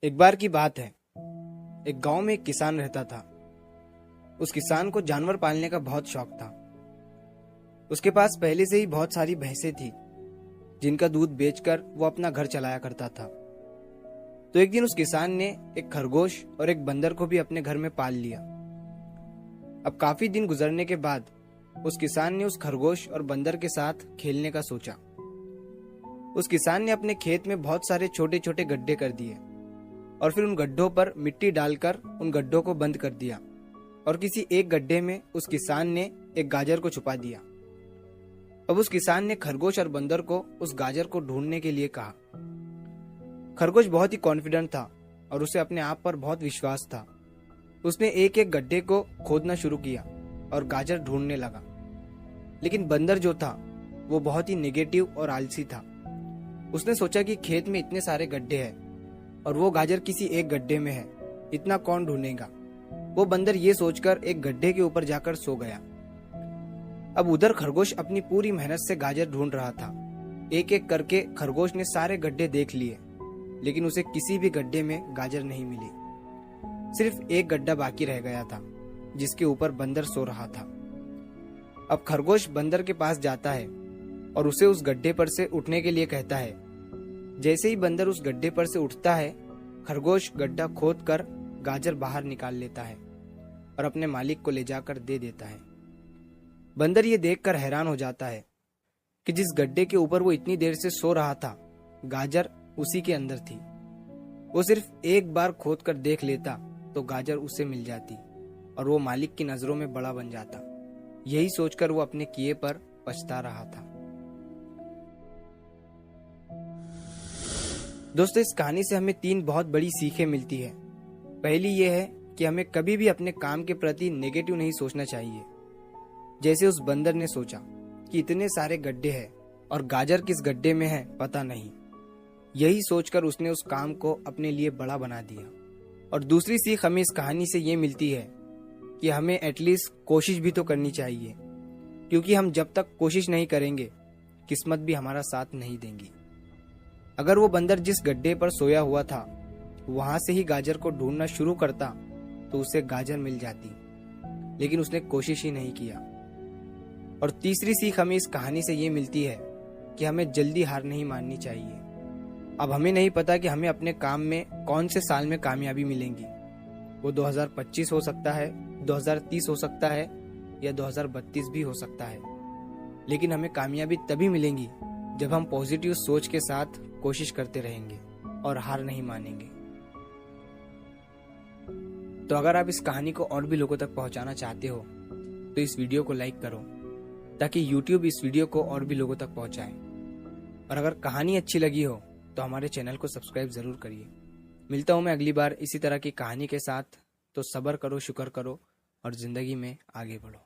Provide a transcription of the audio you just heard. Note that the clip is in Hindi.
एक बार की बात है। एक गांव में एक किसान रहता था। उस किसान को जानवर पालने का बहुत शौक था। उसके पास पहले से ही बहुत सारी भैंसें थी, जिनका दूध बेचकर वो अपना घर चलाया करता था। तो एक दिन उस किसान ने एक खरगोश और एक बंदर को भी अपने घर में पाल लिया। अब काफी दिन गुजरने के बाद उस किसान ने उस खरगोश और बंदर के साथ खेलने का सोचा। उस किसान ने अपने खेत में बहुत सारे छोटे छोटे गड्ढे कर दिए और फिर उन गड्ढों पर मिट्टी डालकर उन गड्ढों को बंद कर दिया और किसी एक गड्ढे में उस किसान ने एक गाजर को छुपा दिया। अब उस किसान ने खरगोश और बंदर को उस गाजर को ढूंढने के लिए कहा। खरगोश बहुत ही कॉन्फिडेंट था और उसे अपने आप पर बहुत विश्वास था। उसने एक एक गड्ढे को खोदना शुरू किया और गाजर ढूंढने लगा। लेकिन बंदर जो था वो बहुत ही नेगेटिव और आलसी था। उसने सोचा कि खेत में इतने सारे गड्ढे हैं और वो गाजर किसी एक गड्ढे में है, इतना कौन ढूंढेगा। वो बंदर ये सोचकर एक गड्ढे के ऊपर जाकर सो गया। अब उधर खरगोश अपनी पूरी मेहनत से गाजर ढूंढ रहा था। एक एक करके खरगोश ने सारे गड्ढे देख लिए, लेकिन उसे किसी भी गड्ढे में गाजर नहीं मिली। सिर्फ एक गड्ढा बाकी रह गया था, जिसके ऊपर बंदर सो रहा था। अब खरगोश बंदर के पास जाता है और उसे उस गड्ढे पर से उठने के लिए कहता है। जैसे ही बंदर उस गड्ढे पर से उठता है, खरगोश गड्ढा खोदकर गाजर बाहर निकाल लेता है और अपने मालिक को ले जाकर दे देता है। बंदर ये देखकर हैरान हो जाता है कि जिस गड्ढे के ऊपर वो इतनी देर से सो रहा था, गाजर उसी के अंदर थी। वो सिर्फ एक बार खोदकर देख लेता तो गाजर उसे मिल जाती और वो मालिक की नजरों में बड़ा बन जाता। यही सोचकर वो अपने किए पर पछता रहा था। दोस्तों, इस कहानी से हमें 3 बहुत बड़ी सीखें मिलती है। पहली ये है कि हमें कभी भी अपने काम के प्रति नेगेटिव नहीं सोचना चाहिए। जैसे उस बंदर ने सोचा कि इतने सारे गड्ढे हैं और गाजर किस गड्ढे में है पता नहीं। यही सोचकर उसने उस काम को अपने लिए बड़ा बना दिया। और दूसरी सीख हमें इस कहानी से ये मिलती है कि हमें एटलीस्ट कोशिश भी तो करनी चाहिए, क्योंकि हम जब तक कोशिश नहीं करेंगे, किस्मत भी हमारा साथ नहीं देंगी। अगर वो बंदर जिस गड्ढे पर सोया हुआ था वहां से ही गाजर को ढूंढना शुरू करता तो उसे गाजर मिल जाती, लेकिन उसने कोशिश ही नहीं किया। और तीसरी सीख हमें इस कहानी से ये मिलती है कि हमें जल्दी हार नहीं माननी चाहिए। अब हमें नहीं पता कि हमें अपने काम में कौन से साल में कामयाबी मिलेंगी। वो 2025 हो सकता है, 2030 हो सकता है या 2032 भी हो सकता है, लेकिन हमें कामयाबी तभी मिलेंगी जब हम पॉजिटिव सोच के साथ कोशिश करते रहेंगे और हार नहीं मानेंगे। तो अगर आप इस कहानी को और भी लोगों तक पहुंचाना चाहते हो तो इस वीडियो को लाइक करो, ताकि YouTube इस वीडियो को और भी लोगों तक पहुंचाए। और अगर कहानी अच्छी लगी हो तो हमारे चैनल को सब्सक्राइब जरूर करिए। मिलता हूं मैं अगली बार इसी तरह की कहानी के साथ। तो सब्र करो, शुक्र करो और जिंदगी में आगे बढ़ो।